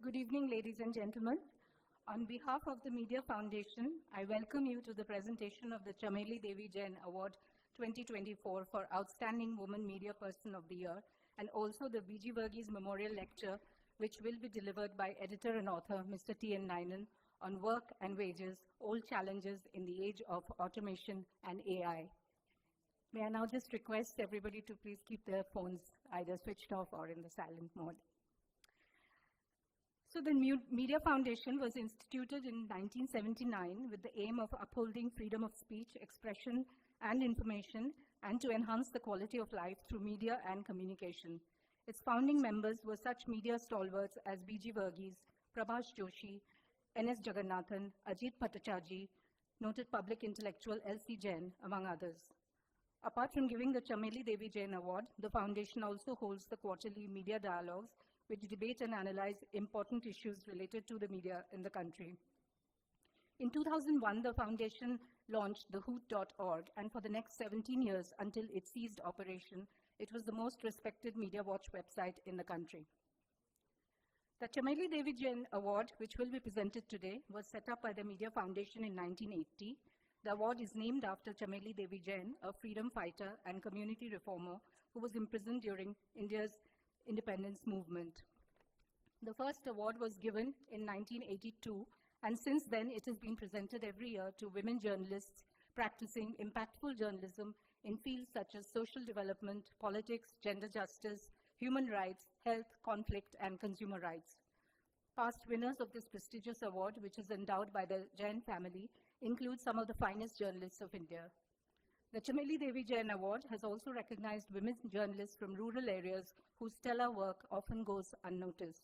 Good evening, ladies and gentlemen. On behalf of the Media Foundation, I welcome you to the presentation of the Chameli Devi Jain Award 2024 for Outstanding Woman Media Person of the Year, and also the B.G. Varghese Memorial Lecture, which will be delivered by editor and author Mr. T.N. Nayanan on work and wages, old challenges in the age of automation and AI. May I now just request everybody to please keep their phones either switched off or in the silent mode. So the Media Foundation was instituted in 1979 with the aim of upholding freedom of speech, expression, and information, and to enhance the quality of life through media and communication. Its founding members were such media stalwarts as B.G. Varghese, Prabhash Joshi, N.S. Jagannathan, Ajit Bhattacharjee, noted public intellectual L.C. Jain, among others. Apart from giving the Chameli Devi Jain Award, the Foundation also holds the quarterly Media Dialogues, which debate and analyze important issues related to the media in the country. In 2001, the Foundation launched thehoot.org, and for the next 17 years until it ceased operation, it was the most respected Media Watch website in the country. The Chameli Devi Jain Award, which will be presented today, was set up by the Media Foundation in 1980. The award is named after Chameli Devi Jain, a freedom fighter and community reformer who was imprisoned during India's independence movement. The first award was given in 1982, and since then it has been presented every year to women journalists practicing impactful journalism in fields such as social development, politics, gender justice, human rights, health, conflict, and consumer rights. Past winners of this prestigious award, which is endowed by the Jain family, include some of the finest journalists of India. The Chameli Devi Jain Award has also recognized women journalists from rural areas whose stellar work often goes unnoticed.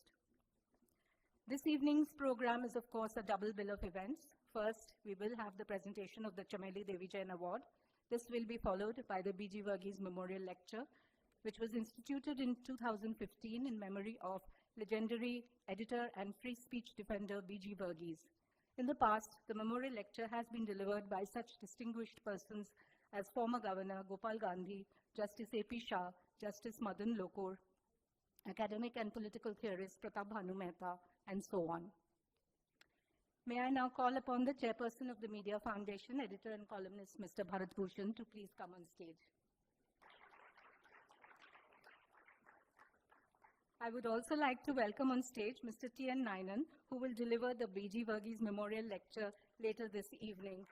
This evening's program is, of course, a double bill of events. First, we will have the presentation of the Chameli Devi Jain Award. This will be followed by the B.G. Varghese Memorial Lecture, which was instituted in 2015 in memory of legendary editor and free speech defender B.G. Varghese. In the past, the Memorial Lecture has been delivered by such distinguished persons as former Governor Gopal Gandhi, Justice A.P. Shah, Justice Madan Lokur, academic and political theorist Pratap Bhanu Mehta, and so on. May I now call upon the chairperson of the Media Foundation, editor and columnist Mr. Bharat Bhushan, to please come on stage. I would also like to welcome on stage Mr. T.N. Nayanan, who will deliver the B.G. Varghese Memorial Lecture later this evening.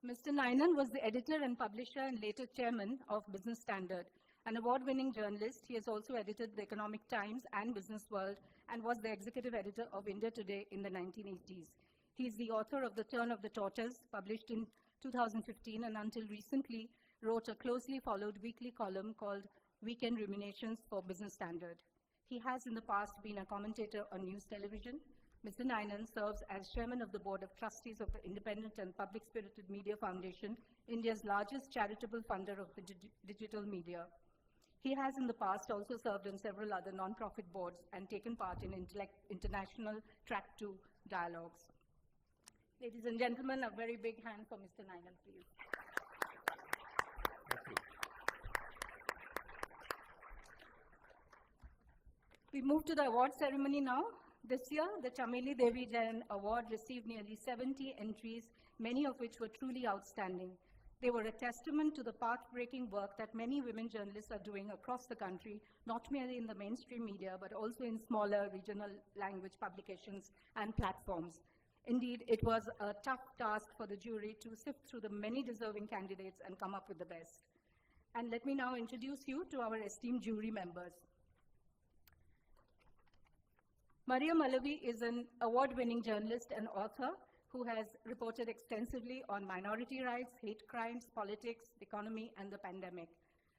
Mr. Nayanan was the editor and publisher and later chairman of Business Standard. An award-winning journalist, he has also edited the Economic Times and Business World and was the executive editor of India Today in the 1980s. He is the author of The Turn of the Tortoise, published in 2015, and until recently wrote a closely followed weekly column called Weekend Ruminations for Business Standard. He has in the past been a commentator on news television. Mr. Nayanan serves as chairman of the board of trustees of the Independent and Public-Spirited Media Foundation, India's largest charitable funder of the digital media. He has in the past also served on several other non-profit boards and taken part in international Track 2 dialogues. Ladies and gentlemen, a very big hand for Mr. Nayanan, please. We move to the award ceremony now. This year, the Chameli Devi Jain Award received nearly 70 entries, many of which were truly outstanding. They were a testament to the path-breaking work that many women journalists are doing across the country, not merely in the mainstream media, but also in smaller regional language publications and platforms. Indeed, it was a tough task for the jury to sift through the many deserving candidates and come up with the best. And let me now introduce you to our esteemed jury members. Mariam Alavi is an award-winning journalist and author who has reported extensively on minority rights, hate crimes, politics, economy, and the pandemic.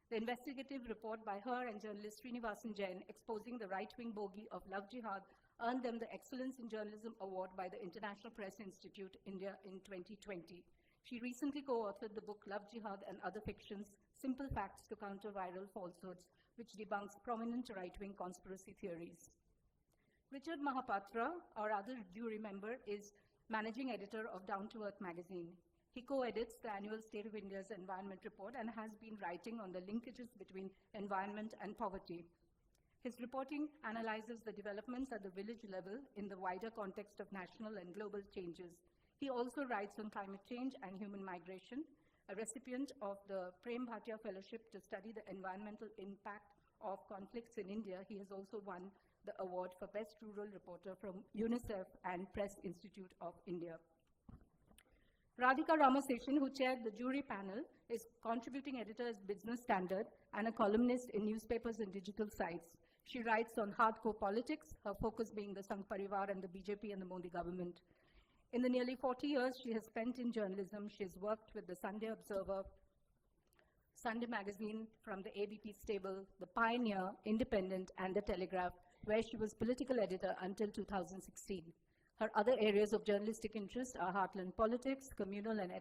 The investigative report by her and journalist Srinivasan Jain exposing the right-wing bogey of Love Jihad earned them the Excellence in Journalism Award by the International Press Institute, India, in 2020. She recently co-authored the book Love Jihad and Other Fictions, Simple Facts to Counter Viral Falsehoods, which debunks prominent right-wing conspiracy theories. Richard Mahapatra, our other jury member, is managing editor of Down to Earth magazine. He co-edits the annual State of India's Environment Report and has been writing on the linkages between environment and poverty. His reporting analyzes the developments at the village level in the wider context of national and global changes. He also writes on climate change and human migration. A recipient of the Prem Bhatia Fellowship to study the environmental impact of conflicts in India, he has also won the award for Best Rural Reporter from UNICEF and Press Institute of India. Radhika Ramaseshan, who chaired the jury panel, is contributing editor at Business Standard and a columnist in newspapers and digital sites. She writes on hardcore politics, her focus being the Sangh Parivar and the BJP and the Modi government. In the nearly 40 years she has spent in journalism, she has worked with the Sunday Observer, Sunday Magazine from the ABP stable, the Pioneer, Independent, and the Telegraph, where she was political editor until 2016. Her other areas of journalistic interest are heartland politics, communal and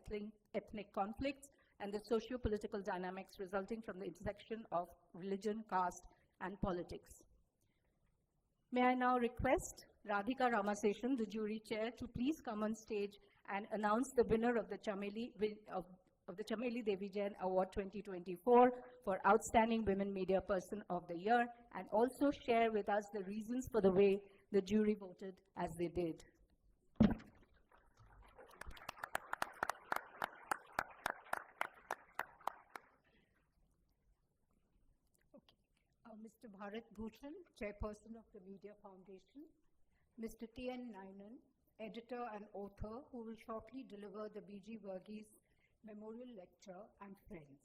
ethnic conflicts, and the socio-political dynamics resulting from the intersection of religion, caste, and politics. May I now request Radhika Ramaseshan, the jury chair, to please come on stage and announce the winner of the Chameli Devi Jain Award 2024 for Outstanding Women Media Person of the Year, and also share with us the reasons for the way the jury voted as they did. Mr. Bharat Bhushan, Chairperson of the Media Foundation, Mr. T.N. Nainan, Editor and Author, who will shortly deliver the B.G. Varghese Memorial Lecture, and friends.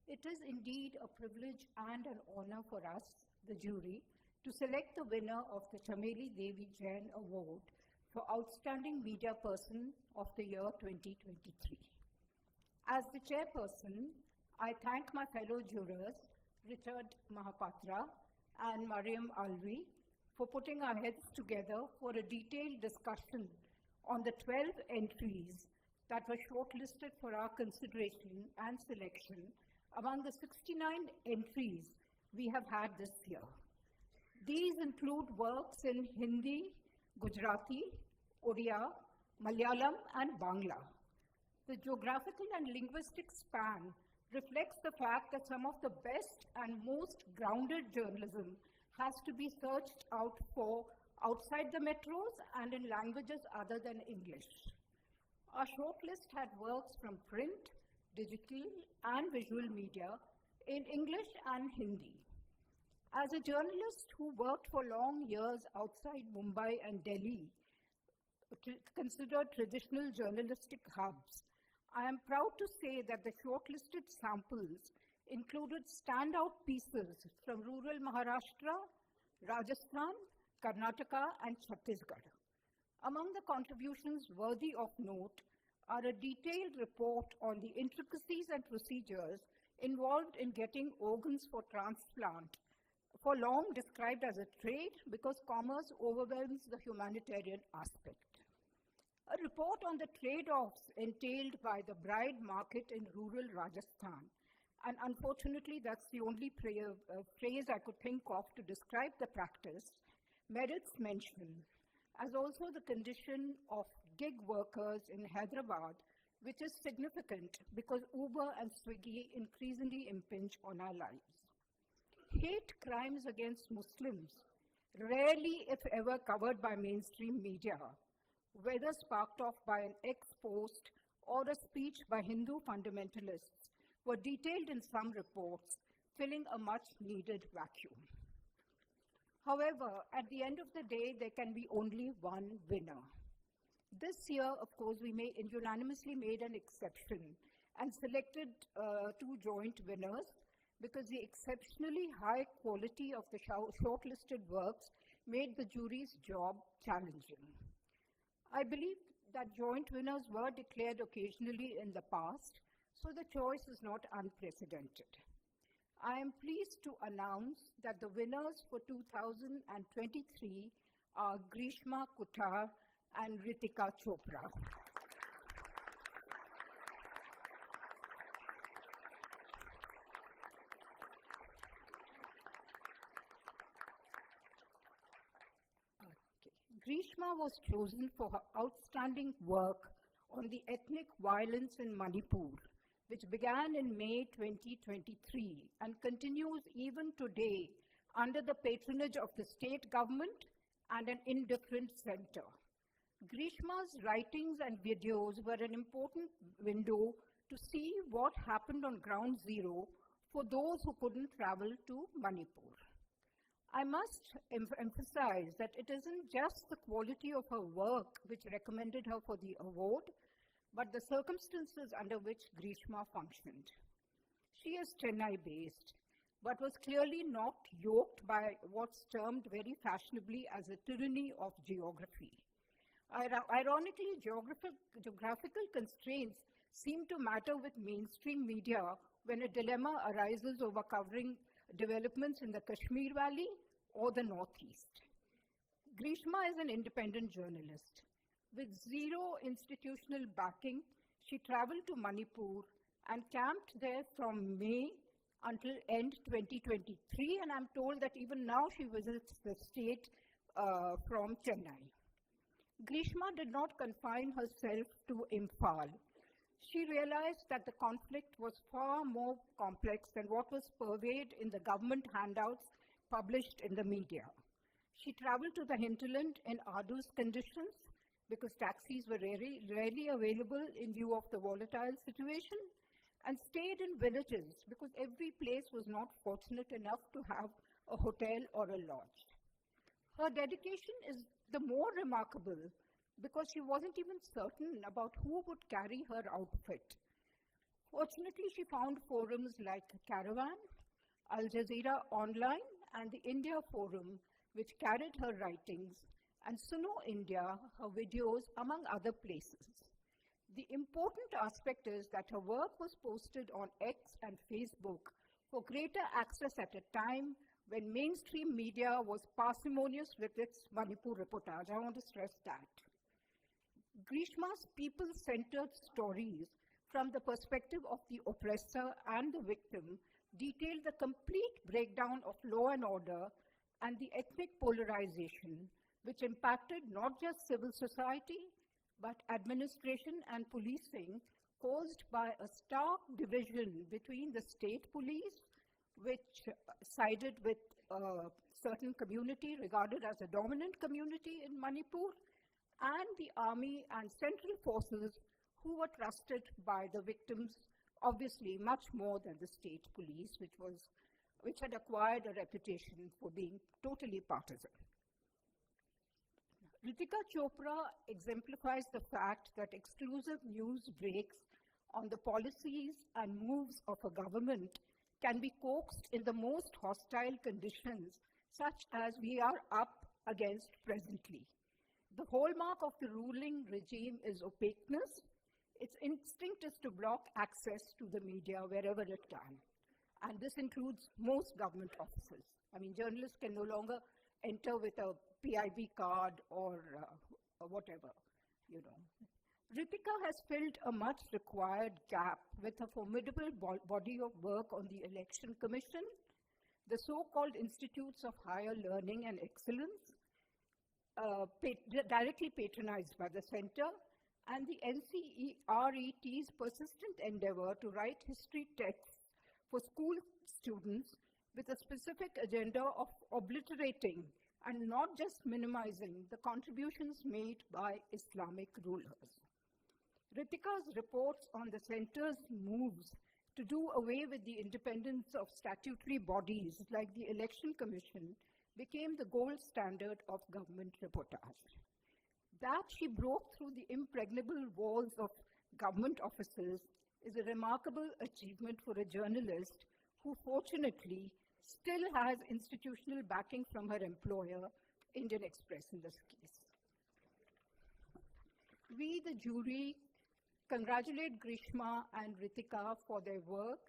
It is indeed a privilege and an honor for us, the jury, to select the winner of the Chameli Devi Jain Award for Outstanding Media Person of the Year 2023. As the chairperson, I thank my fellow jurors, Richard Mahapatra and Mariam Alvi, for putting our heads together for a detailed discussion on the 12 entries that were shortlisted for our consideration and selection among the 69 entries we have had this year. These include works in Hindi, Gujarati, Odia, Malayalam, and Bangla. The geographical and linguistic span reflects the fact that some of the best and most grounded journalism has to be searched out for outside the metros and in languages other than English. Our shortlist had works from print, digital, and visual media in English and Hindi. As a journalist who worked for long years outside Mumbai and Delhi, considered traditional journalistic hubs, I am proud to say that the shortlisted samples included standout pieces from rural Maharashtra, Rajasthan, Karnataka, and Chhattisgarh. Among the contributions worthy of note are a detailed report on the intricacies and procedures involved in getting organs for transplant, for long described as a trade because commerce overwhelms the humanitarian aspect. A report on the trade-offs entailed by the bride market in rural Rajasthan, and unfortunately that's the only phrase I could think of to describe the practice, merits mention, as also the condition of gig workers in Hyderabad, which is significant because Uber and Swiggy increasingly impinge on our lives. Hate crimes against Muslims, rarely if ever covered by mainstream media, whether sparked off by an ex-post or a speech by Hindu fundamentalists, were detailed in some reports, filling a much-needed vacuum. However, at the end of the day, there can be only one winner. This year, of course, we unanimously made an exception and selected two joint winners because the exceptionally high quality of the shortlisted works made the jury's job challenging. I believe that joint winners were declared occasionally in the past, so the choice is not unprecedented. I am pleased to announce that the winners for 2023 are Grishma Kutar and Ritika Chopra. Grishma was chosen for her outstanding work on the ethnic violence in Manipur, which began in May 2023 and continues even today under the patronage of the state government and an indifferent center. Grishma's writings and videos were an important window to see what happened on ground zero for those who couldn't travel to Manipur. I must emphasize that it isn't just the quality of her work which recommended her for the award, but the circumstances under which Grishma functioned. She is Chennai-based, but was clearly not yoked by what's termed very fashionably as a tyranny of geography. Ironically, geographical constraints seem to matter with mainstream media when a dilemma arises over covering developments in the Kashmir Valley or the Northeast. Grishma is an independent journalist. With zero institutional backing, she traveled to Manipur and camped there from May until end 2023, and I'm told that even now she visits the state from Chennai. Grishma did not confine herself to Imphal. She realized that the conflict was far more complex than what was purveyed in the government handouts published in the media. She traveled to the hinterland in arduous conditions because taxis were rarely available in view of the volatile situation, and stayed in villages because every place was not fortunate enough to have a hotel or a lodge. Her dedication is the more remarkable because she wasn't even certain about who would carry her outfit. Fortunately, she found forums like Caravan, Al Jazeera Online, and the India Forum, which carried her writings, and Suno India, her videos, among other places. The important aspect is that her work was posted on X and Facebook for greater access at a time when mainstream media was parsimonious with its Manipur reportage. I want to stress that. Grishma's people-centered stories from the perspective of the oppressor and the victim detail the complete breakdown of law and order and the ethnic polarization, which impacted not just civil society, but administration and policing, caused by a stark division between the state police, which sided with a certain community regarded as a dominant community in Manipur, and the army and central forces who were trusted by the victims, obviously much more than the state police, which had acquired a reputation for being totally partisan. Ritika Chopra exemplifies the fact that exclusive news breaks on the policies and moves of a government can be coaxed in the most hostile conditions, such as we are up against presently. The hallmark of the ruling regime is opaqueness. Its instinct is to block access to the media wherever it can. And this includes most government offices. I mean, journalists can no longer enter with a PIB card or whatever, you know. Ritika has filled a much required gap with a formidable body of work on the Election Commission, the so-called Institutes of Higher Learning and Excellence, directly patronized by the center, and the NCERET's persistent endeavor to write history texts for school students with a specific agenda of obliterating and not just minimizing the contributions made by Islamic rulers. Ritika's reports on the center's moves to do away with the independence of statutory bodies like the Election Commission became the gold standard of government reportage. That she broke through the impregnable walls of government offices is a remarkable achievement for a journalist who fortunately still has institutional backing from her employer, Indian Express in this case. We, the jury, congratulate Grishma and Ritika for their work,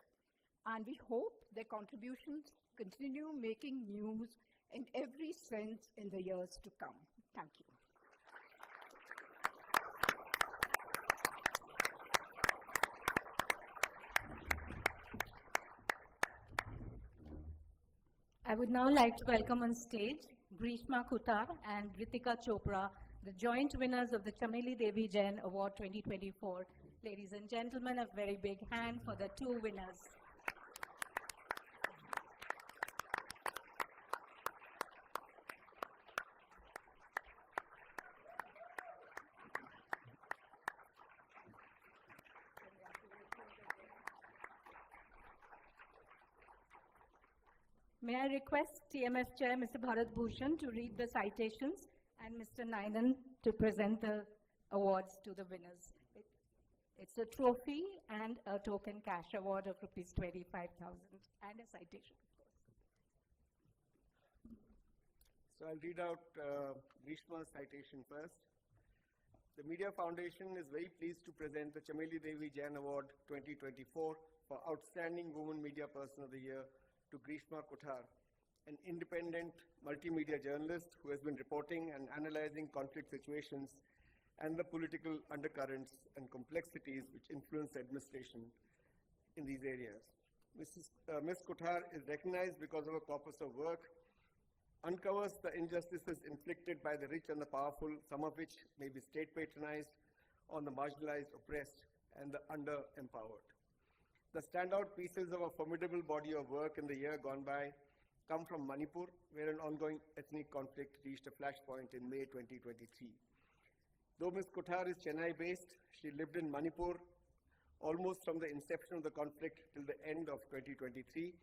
and we hope their contributions continue making news in every sense in the years to come. Thank you. I would now like to welcome on stage Grishma Kutar and Ritika Chopra the joint winners of the Chameli Devi Jain Award 2024. Ladies and gentlemen, a very big hand for the two winners. May I request TMF Chair Mr. Bharat Bhushan to read the citations and Mr. Nainan to present the awards to the winners. It's a trophy and a token cash award of rupees 25,000 and a citation, of course. So I'll read out Grishma's citation first. The Media Foundation is very pleased to present the Chameli Devi Jain Award 2024 for Outstanding Woman Media Person of the Year to Grishma Kothar, an independent multimedia journalist who has been reporting and analyzing conflict situations and the political undercurrents and complexities which influence administration in these areas. Ms. Kothar is recognized because of her corpus of work, uncovers the injustices inflicted by the rich and the powerful, some of which may be state patronized, on the marginalized, oppressed, and the under-empowered. The standout pieces of a formidable body of work in the year gone by come from Manipur, where an ongoing ethnic conflict reached a flashpoint in May 2023. Though Ms. Kothar is Chennai-based, she lived in Manipur almost from the inception of the conflict till the end of 2023,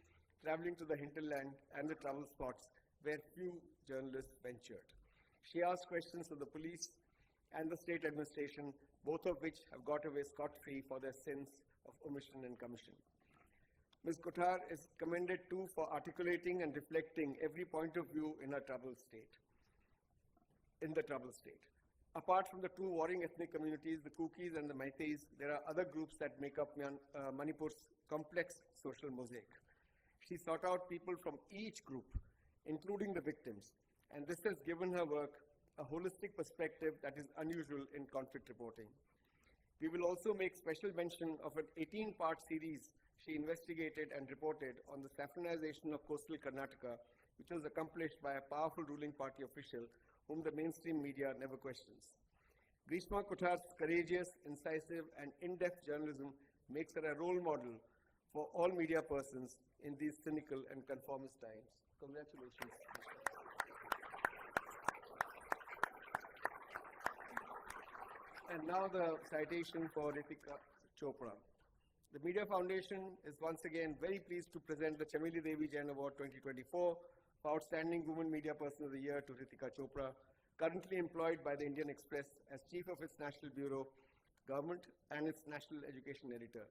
traveling to the hinterland and the travel spots where few journalists ventured. She asked questions of the police and the state administration, both of which have got away scot-free for their sins of omission and commission. Ms. Kothar is commended too for articulating and reflecting every point of view in the troubled state. Apart from the two warring ethnic communities, the Kukis and the Meiteis, there are other groups that make up Manipur's complex social mosaic. She sought out people from each group, including the victims, and this has given her work a holistic perspective that is unusual in conflict reporting. We will also make special mention of an 18-part series she investigated and reported on the saffronization of coastal Karnataka, which was accomplished by a powerful ruling party official whom the mainstream media never questions. Grishma Kothar's courageous, incisive, and in-depth journalism makes her a role model for all media persons in these cynical and conformist times. Congratulations. And now the citation for Ritika Chopra. The Media Foundation is once again very pleased to present the Chameli Devi Jain Award 2024 for Outstanding Woman Media Person of the Year to Ritika Chopra, currently employed by the Indian Express as Chief of its National Bureau, Government, and its National Education Editor.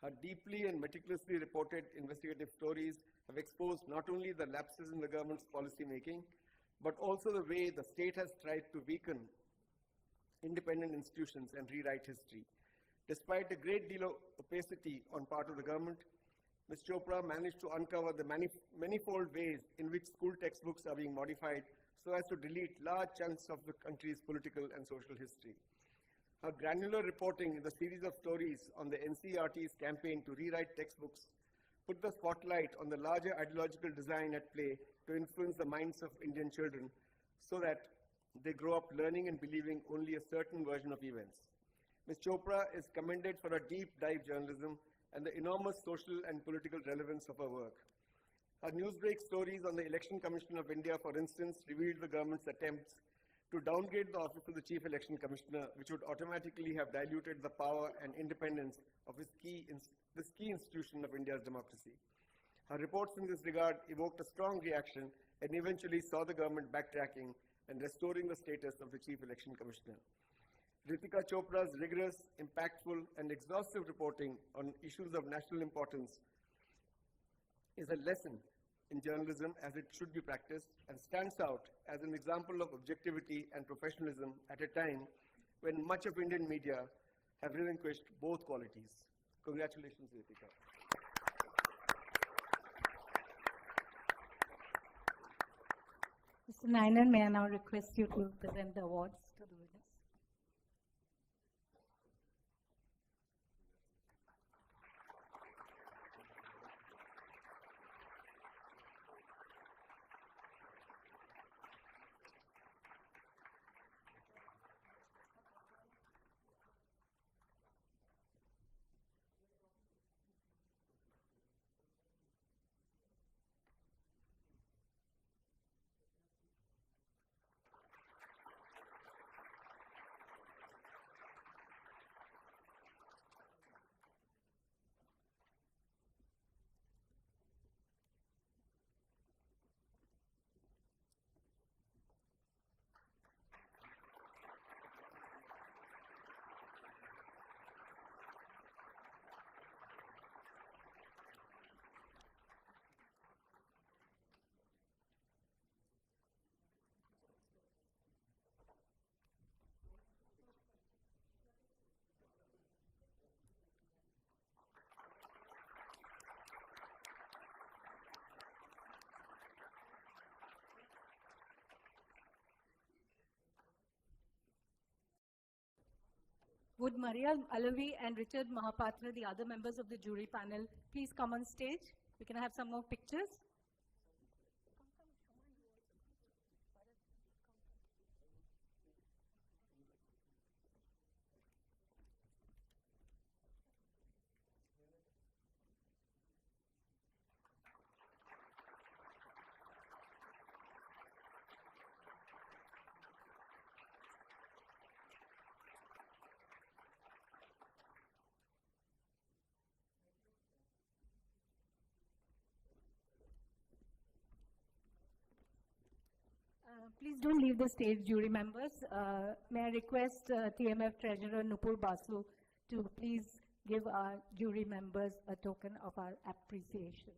Her deeply and meticulously reported investigative stories have exposed not only the lapses in the government's policy making, but also the way the state has tried to weaken independent institutions and rewrite history. Despite a great deal of opacity on part of the government, Ms. Chopra managed to uncover the manifold ways in which school textbooks are being modified so as to delete large chunks of the country's political and social history. Her granular reporting in the series of stories on the NCERT's campaign to rewrite textbooks put the spotlight on the larger ideological design at play to influence the minds of Indian children so that they grow up learning and believing only a certain version of events. Ms. Chopra is commended for her deep dive journalism and the enormous social and political relevance of her work. Her newsbreak stories on the Election Commission of India, for instance, revealed the government's attempts to downgrade the office of the Chief Election Commissioner, which would automatically have diluted the power and independence of this key institution of India's democracy. Her reports in this regard evoked a strong reaction and eventually saw the government backtracking and restoring the status of the Chief Election Commissioner. Ritika Chopra's rigorous, impactful, and exhaustive reporting on issues of national importance is a lesson in journalism as it should be practiced and stands out as an example of objectivity and professionalism at a time when much of Indian media have relinquished both qualities. Congratulations, Ritika. Mr. Nainan, may I now request you to present the awards to the winners. Would Mariam Alavi and Richard Mahapatra, the other members of the jury panel, please come on stage? We can have some more pictures. Please don't leave the stage, jury members. May I request TMF Treasurer Nupur Basu to please give our jury members a token of our appreciation.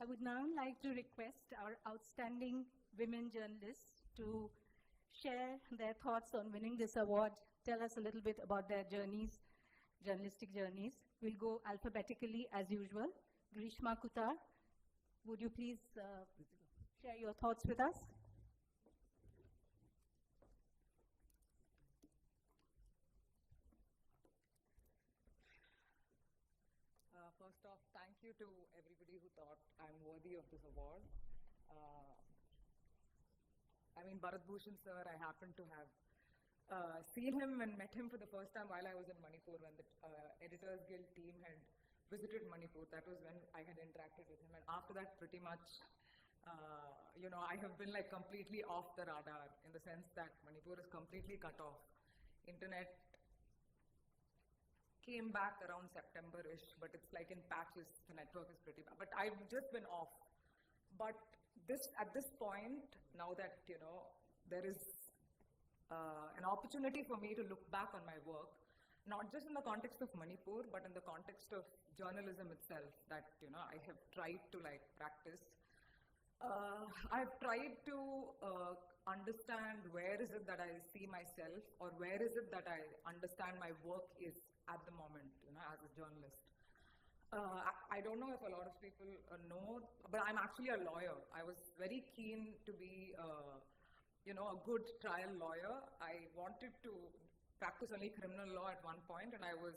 I would now like to request our outstanding women journalists to share their thoughts on winning this award, tell us a little bit about their journeys, journalistic journeys. We'll go alphabetically as usual. Grishma Kutar, would you please share your thoughts with us? First off, thank you to everybody who thought I'm worthy of this award. I mean, Bharat Bhushan sir, I happen to have seen him and met him for the first time while I was in Manipur when the Editors Guild team had visited Manipur. That was when I had interacted with him. And after that, pretty much, I have been like completely off the radar in the sense that Manipur is completely cut off. Internet came back around September-ish, but it's like in patches, the network is pretty bad. But I've just been off. But at this point, now that, there is an opportunity for me to look back on my work, not just in the context of Manipur, but in the context of journalism itself that, I have tried to like practice. I've tried to understand where is it that I see myself or where is it that I understand my work is at the moment, as a journalist. I don't know if a lot of people know, but I'm actually a lawyer. I was very keen to be, a good trial lawyer. I wanted to practice only criminal law at one point, and I was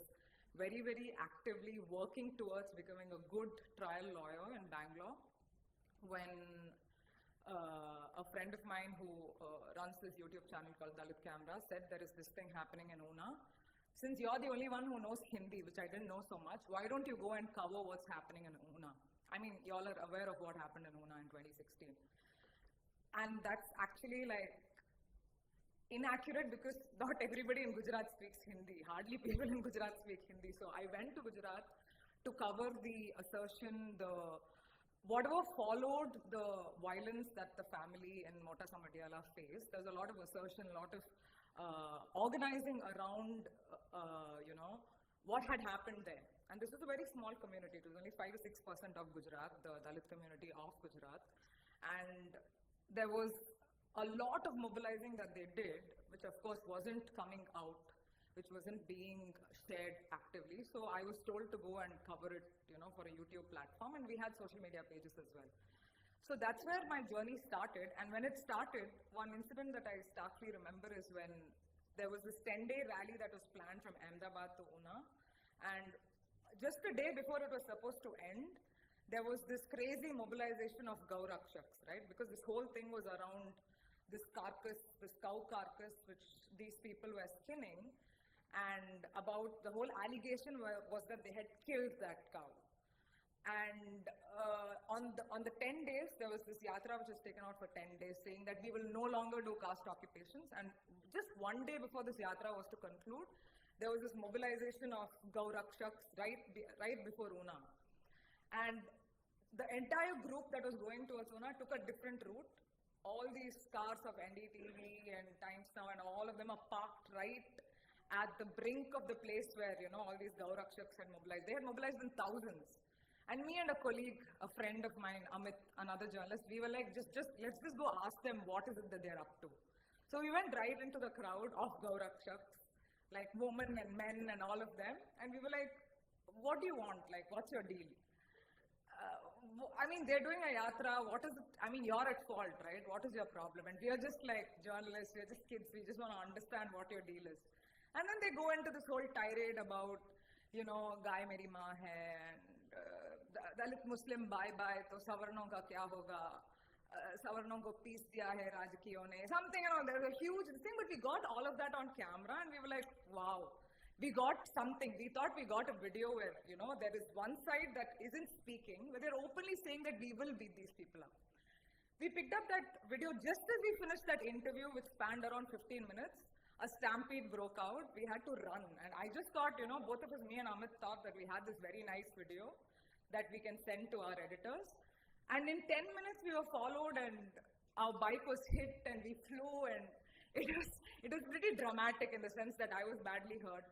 very, very actively working towards becoming a good trial lawyer in Bangalore when a friend of mine who runs this YouTube channel called Dalit Camera said there is this thing happening in Una. Since you're the only one who knows Hindi, which I didn't know so much, why don't you go and cover what's happening in Una? I mean, y'all are aware of what happened in Una in 2016. And that's actually like inaccurate because not everybody in Gujarat speaks Hindi. Hardly people in Gujarat speak Hindi. So I went to Gujarat to cover the assertion, whatever followed the violence that the family in Mota Samadiyala faced. There's a lot of assertion, a lot of organizing around, what had happened there. And this was a very small community. It was only 5 to 6% of Gujarat, the Dalit community of Gujarat. And there was a lot of mobilizing that they did, which of course wasn't coming out, which wasn't being shared actively. So I was told to go and cover it, for a YouTube platform, and we had social media pages as well. So that's where my journey started, and when it started, one incident that I starkly remember is when there was this 10-day rally that was planned from Ahmedabad to Una, and just the day before it was supposed to end, there was this crazy mobilization of Gaurakshaks, right? Because this whole thing was around this carcass, this cow carcass, which these people were skinning, and about the whole allegation was that they had killed that cow. And on the 10 days, there was this yatra which was taken out for 10 days saying that we will no longer do caste occupations. And just one day before this yatra was to conclude, there was this mobilization of Gaurakshaks right before Una. And the entire group that was going to Asona took a different route. All these cars of NDTV and Times Now and all of them are parked right at the brink of the place where, you know, all these Gaurakshaks had mobilized. They had mobilized in thousands. And me and a colleague, a friend of mine, Amit, another journalist, we were like, let's just go ask them what is it that they're up to. So we went right into the crowd of Gaurakshaks, like women and men and all of them. And we were like, what do you want? Like, what's your deal? I mean, they're doing a yatra. What is it? I mean, you're at fault, right? What is your problem? And we are just like journalists, we're just kids. We just want to understand what your deal is. And then they go into this whole tirade about, you know, Gai Meri Maa hai, and Dalit Muslim bye-bye, to Savarnon ka kya hoga? Savarnon ko peace diya hai Rajkiyon ne. Something, you know, there's a huge thing, but we got all of that on camera and we were like, wow. We got something. We thought we got a video where, you know, there is one side that isn't speaking, but they're openly saying that we will beat these people up. We picked up that video just as we finished that interview, which spanned around 15 minutes. A stampede broke out. We had to run. And I just thought, you know, both of us, me and Amit, thought that we had this very nice video that we can send to our editors. And in 10 minutes, we were followed and our bike was hit and we flew, and it was pretty dramatic in the sense that I was badly hurt.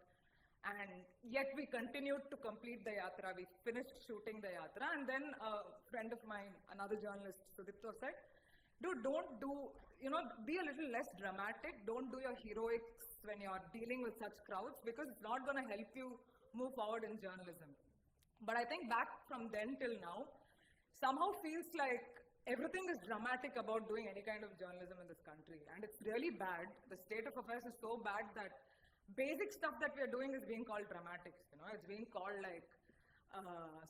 And yet we continued to complete the yatra. We finished shooting the yatra, and then a friend of mine, another journalist, Sudipto, said, dude, don't do, you know, be a little less dramatic. Don't do your heroics when you're dealing with such crowds, because it's not going to help you move forward in journalism. But I think back from then till now, somehow feels like everything is dramatic about doing any kind of journalism in this country. And it's really bad. The state of affairs is so bad that basic stuff that we are doing is being called dramatics, you know, it's being called like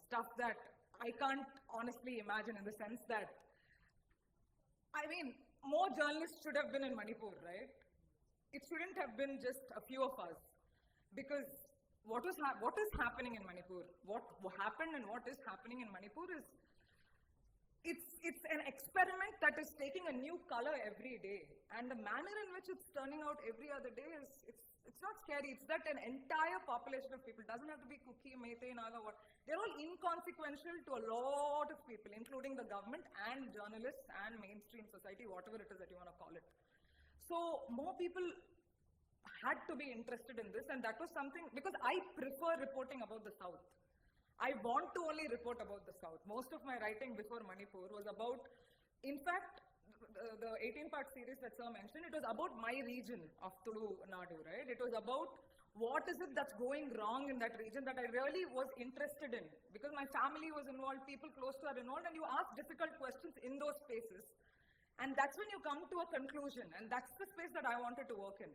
stuff that I can't honestly imagine, in the sense that, I mean, more journalists should have been in Manipur, right? It shouldn't have been just a few of us, because what is happening in Manipur, what happened and what is happening in Manipur is, it's an experiment that is taking a new color every day, and the manner in which it's turning out every other day is, it's not scary. It's that an entire population of people, doesn't have to be Kuki, Mete, and other what, they're all inconsequential to a lot of people, including the government and journalists and mainstream society, whatever it is that you want to call it. So more people had to be interested in this, and that was something, because I prefer reporting about the South. I want to only report about the South. Most of my writing before Manipur was about, in fact, the 18-part series that Sir mentioned, it was about my region of Tudu Nadu, right? It was about what is it that's going wrong in that region that I really was interested in, because my family was involved, people close to are involved, and you ask difficult questions in those spaces. And that's when you come to a conclusion, and that's the space that I wanted to work in.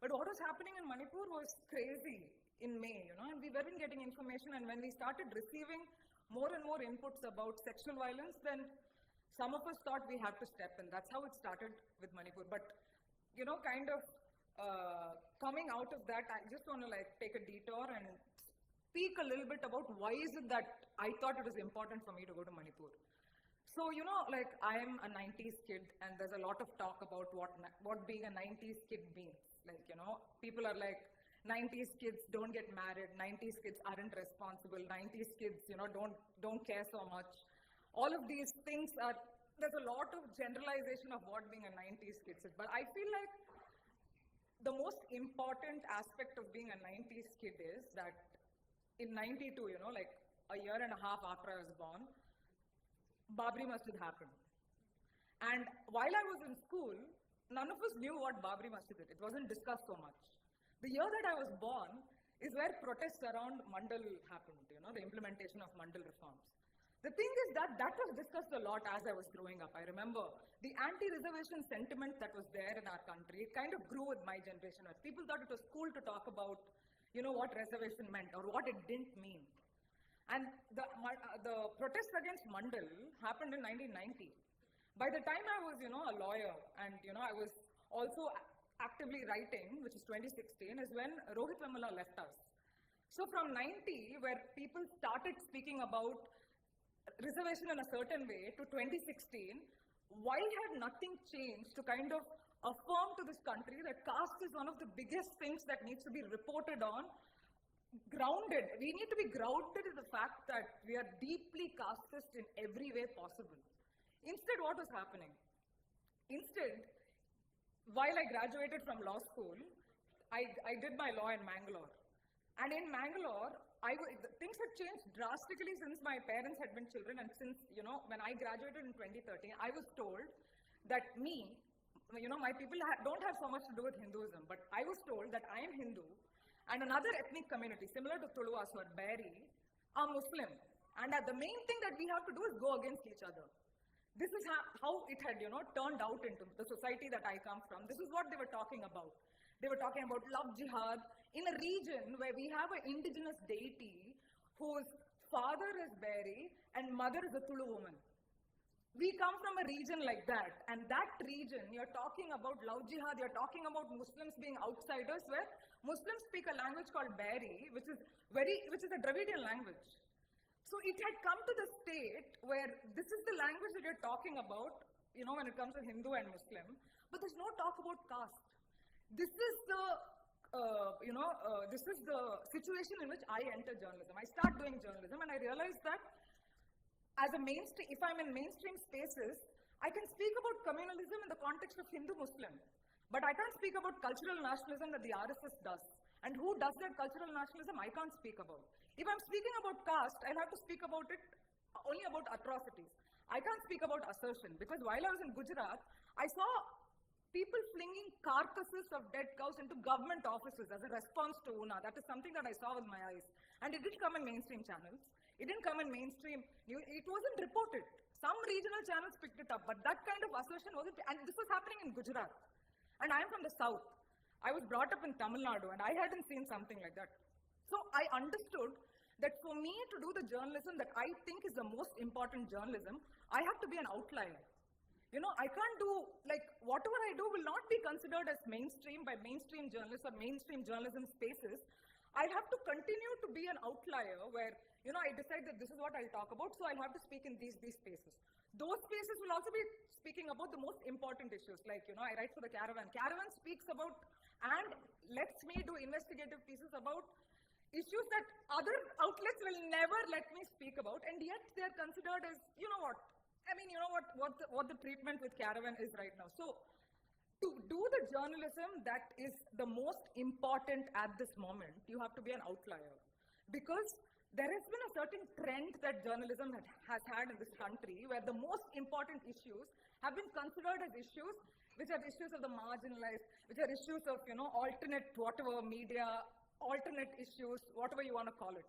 But what was happening in Manipur was crazy in May, you know, and we weren't getting information, and when we started receiving more and more inputs about sexual violence, then some of us thought we had to step in. That's how it started with Manipur. But, you know, kind of coming out of that, I just want to like take a detour and speak a little bit about why is it that I thought it was important for me to go to Manipur. So, you know, like I am a 90s kid, and there's a lot of talk about what being a 90s kid means. Like, you know, people are like, 90s kids don't get married, 90s kids aren't responsible, 90s kids, you know, don't care so much. All of these things are, there's a lot of generalization of what being a 90s kid is. But I feel like the most important aspect of being a 90s kid is that in 92, you know, like a year and a half after I was born, Babri Masjid happened. And while I was in school, none of us knew what Babri Masjid is. It wasn't discussed so much. The year that I was born is where protests around Mandal happened, you know, the implementation of Mandal reforms. The thing is that was discussed a lot as I was growing up. I remember the anti-reservation sentiment that was there in our country, it kind of grew with my generation. People thought it was cool to talk about, you know, what reservation meant or what it didn't mean. And the protests against Mandal happened in 1990. By the time I was, you know, a lawyer and, you know, I was also actively writing, which is 2016, is when Rohit Vemula left us. So from 90, where people started speaking about reservation in a certain way, to 2016, why had nothing changed to kind of affirm to this country that caste is one of the biggest things that needs to be reported on, grounded. We need to be grounded in the fact that we are deeply casteist in every way possible. Instead, what was happening? Instead, while I graduated from law school, I did my law in Mangalore. And in Mangalore, things had changed drastically since my parents had been children, and since, when I graduated in 2013, I was told that my people don't have so much to do with Hinduism, but I was told that I am Hindu, and another ethnic community, similar to Tuluas or Beri, are Muslim. And the main thing that we have to do is go against each other. This is how it had, turned out into the society that I come from. This is what they were talking about. They were talking about love jihad in a region where we have an indigenous deity whose father is Beri and mother is a Tulu woman. We come from a region like that, and that region, you're talking about love jihad, you're talking about Muslims being outsiders, where Muslims speak a language called Beri, which is a Dravidian language. So it had come to the state where this is the language that you're talking about, when it comes to Hindu and Muslim, but there's no talk about caste. This is the situation in which I enter journalism. I start doing journalism, and I realized that as a mainstream, if I'm in mainstream spaces, I can speak about communalism in the context of Hindu-Muslim, but I can't speak about cultural nationalism that the RSS does. And who does that cultural nationalism, I can't speak about. If I'm speaking about caste, I'll have to speak about it only about atrocities. I can't speak about assertion, because while I was in Gujarat, I saw people flinging carcasses of dead cows into government offices as a response to UNA. That is something that I saw with my eyes. And it didn't come in mainstream channels. It didn't come in mainstream news. It wasn't reported. Some regional channels picked it up, but that kind of assertion wasn't, and this was happening in Gujarat. And I'm from the south. I was brought up in Tamil Nadu, and I hadn't seen something like that. So I understood that for me to do the journalism that I think is the most important journalism, I have to be an outlier. I can't do, whatever I do will not be considered as mainstream by mainstream journalists or mainstream journalism spaces. I have to continue to be an outlier where, I decide that this is what I'll talk about, so I'll have to speak in these spaces. Those spaces will also be speaking about the most important issues, I write for the Caravan. Caravan speaks about and lets me do investigative pieces about issues that other outlets will never let me speak about, and yet they're considered as, what the treatment with Caravan is right now. So, to do the journalism that is the most important at this moment, you have to be an outlier. Because there has been a certain trend that journalism has had in this country, where the most important issues have been considered as issues which are issues of the marginalized, which are issues of, alternate whatever media, alternate issues, whatever you want to call it.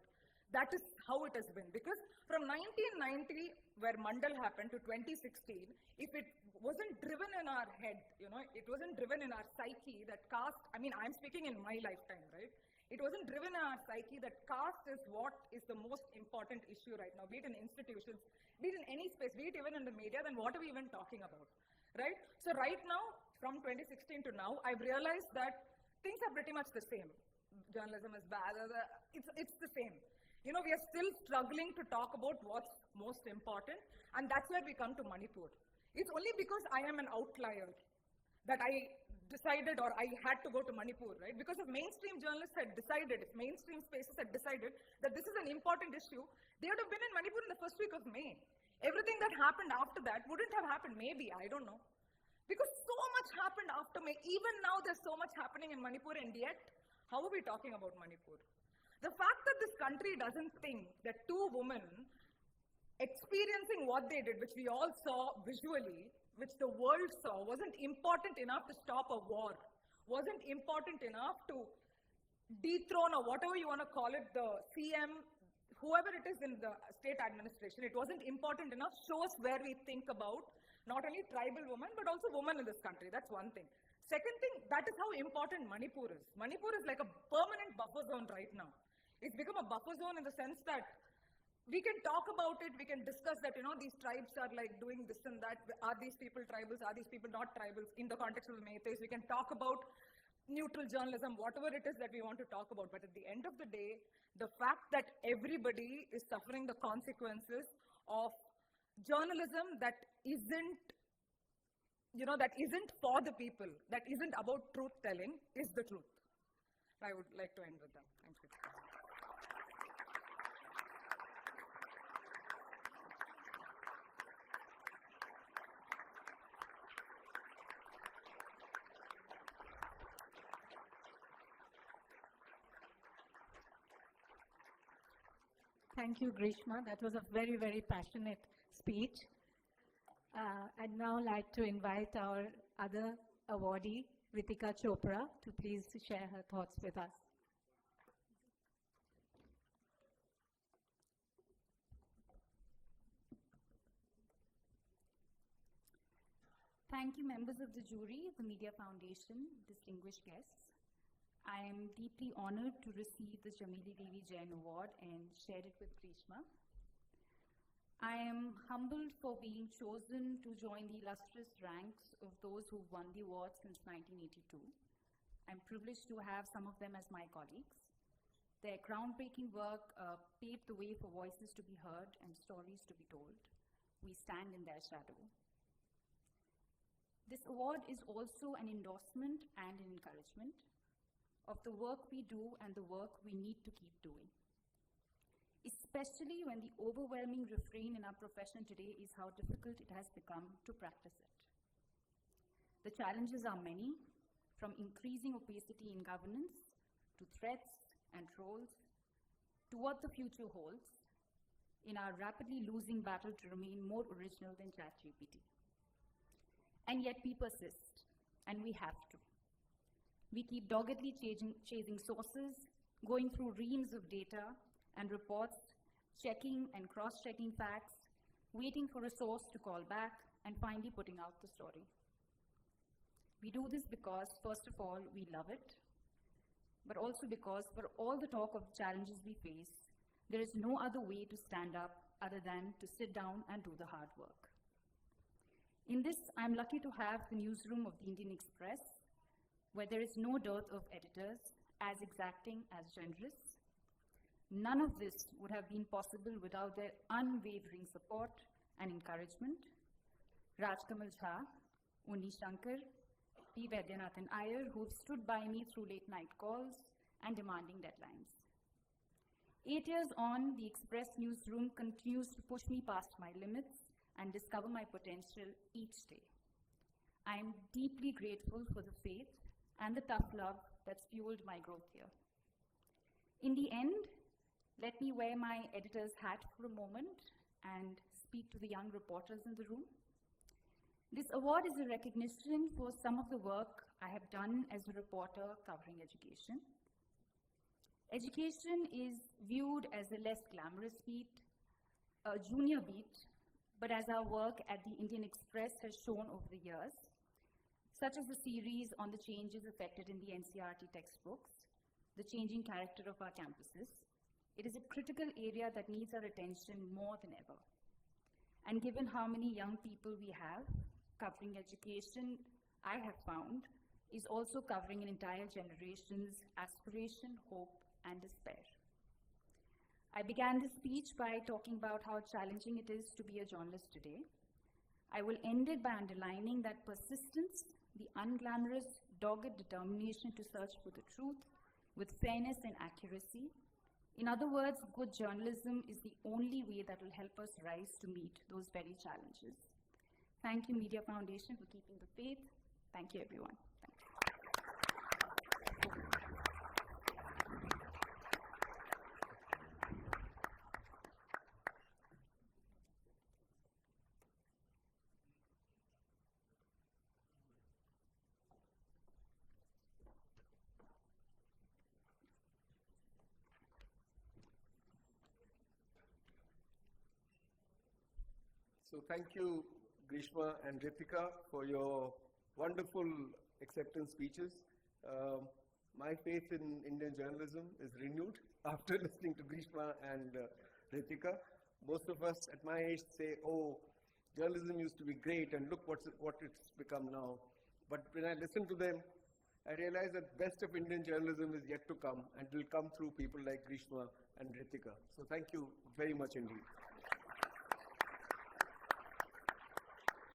That is how it has been. Because from 1990, where Mandal happened, to 2016, if it wasn't driven in our head, it wasn't driven in our psyche that caste, I'm speaking in my lifetime, right? It wasn't driven in our psyche that caste is what is the most important issue right now, be it in institutions, be it in any space, be it even in the media, then what are we even talking about, right? So right now, from 2016 to now, I've realized that things are pretty much the same. Journalism is bad, it's the same. We are still struggling to talk about what's most important, and that's where we come to Manipur. It's only because I am an outlier that I decided, or I had to go to Manipur, right? Because if mainstream journalists had decided, if mainstream spaces had decided that this is an important issue, they would have been in Manipur in the first week of May. Everything that happened after that wouldn't have happened, maybe, I don't know. Because so much happened after May. Even now there's so much happening in Manipur, and yet, how are we talking about Manipur? The fact that this country doesn't think that two women experiencing what they did, which we all saw visually, which the world saw, wasn't important enough to stop a war, wasn't important enough to dethrone, or whatever you want to call it, the CM, whoever it is in the state administration, it wasn't important enough, shows where we think about not only tribal women, but also women in this country. That's one thing. Second thing, that is how important Manipur is. Manipur is like a permanent buffer zone right now. It's become a buffer zone in the sense that we can talk about it, we can discuss that, these tribes are doing this and that. Are these people tribals? Are these people not tribals? In the context of the Meiteis, we can talk about neutral journalism, whatever it is that we want to talk about. But at the end of the day, the fact that everybody is suffering the consequences of journalism that isn't, that isn't for the people, that isn't about truth telling, is the truth. I would like to end with that. Thank you. Thank you, Grishma. That was a very, very passionate speech. I'd now like to invite our other awardee, Ritika Chopra, to please share her thoughts with us. Thank you, members of the jury, the Media Foundation, distinguished guests. I am deeply honored to receive the Chameli Devi Jain Award and share it with Grishma. I am humbled for being chosen to join the illustrious ranks of those who won the award since 1982. I'm privileged to have some of them as my colleagues. Their groundbreaking work paved the way for voices to be heard and stories to be told. We stand in their shadow. This award is also an endorsement and an encouragement of the work we do and the work we need to keep doing, especially when the overwhelming refrain in our profession today is how difficult it has become to practice it. The challenges are many, from increasing opacity in governance, to threats and trolls, to what the future holds in our rapidly losing battle to remain more original than ChatGPT. And yet we persist, and we have to. We keep doggedly chasing sources, going through reams of data and reports, checking and cross-checking facts, waiting for a source to call back, and finally putting out the story. We do this because, first of all, we love it, but also because for all the talk of challenges we face, there is no other way to stand up other than to sit down and do the hard work. In this, I'm lucky to have the newsroom of the Indian Express, where there is no dearth of editors, as exacting as generous. None of this would have been possible without their unwavering support and encouragement. Rajkamal Jha, Unni Shankar, P. Vaidyanathan Iyer, who have stood by me through late night calls and demanding deadlines. 8 years on, the Express newsroom continues to push me past my limits and discover my potential each day. I am deeply grateful for the faith and the tough love that's fueled my growth here. In the end, let me wear my editor's hat for a moment and speak to the young reporters in the room. This award is a recognition for some of the work I have done as a reporter covering education. Education is viewed as a less glamorous beat, a junior beat, but as our work at the Indian Express has shown over the years, such as the series on the changes affected in the NCERT textbooks, the changing character of our campuses, it is a critical area that needs our attention more than ever. And given how many young people we have, covering education, I have found, is also covering an entire generation's aspiration, hope, and despair. I began this speech by talking about how challenging it is to be a journalist today. I will end it by underlining that persistence, the unglamorous, dogged determination to search for the truth with fairness and accuracy. In other words, good journalism is the only way that will help us rise to meet those very challenges. Thank you, Media Foundation, for keeping the faith. Thank you, everyone. Thank you. So thank you, Grishma and Ritika, for your wonderful acceptance speeches. My faith in Indian journalism is renewed after listening to Grishma and Ritika. Most of us at my age say, oh, journalism used to be great and look what it's become now. But when I listen to them, I realize that best of Indian journalism is yet to come and will come through people like Grishma and Ritika. So thank you very much indeed.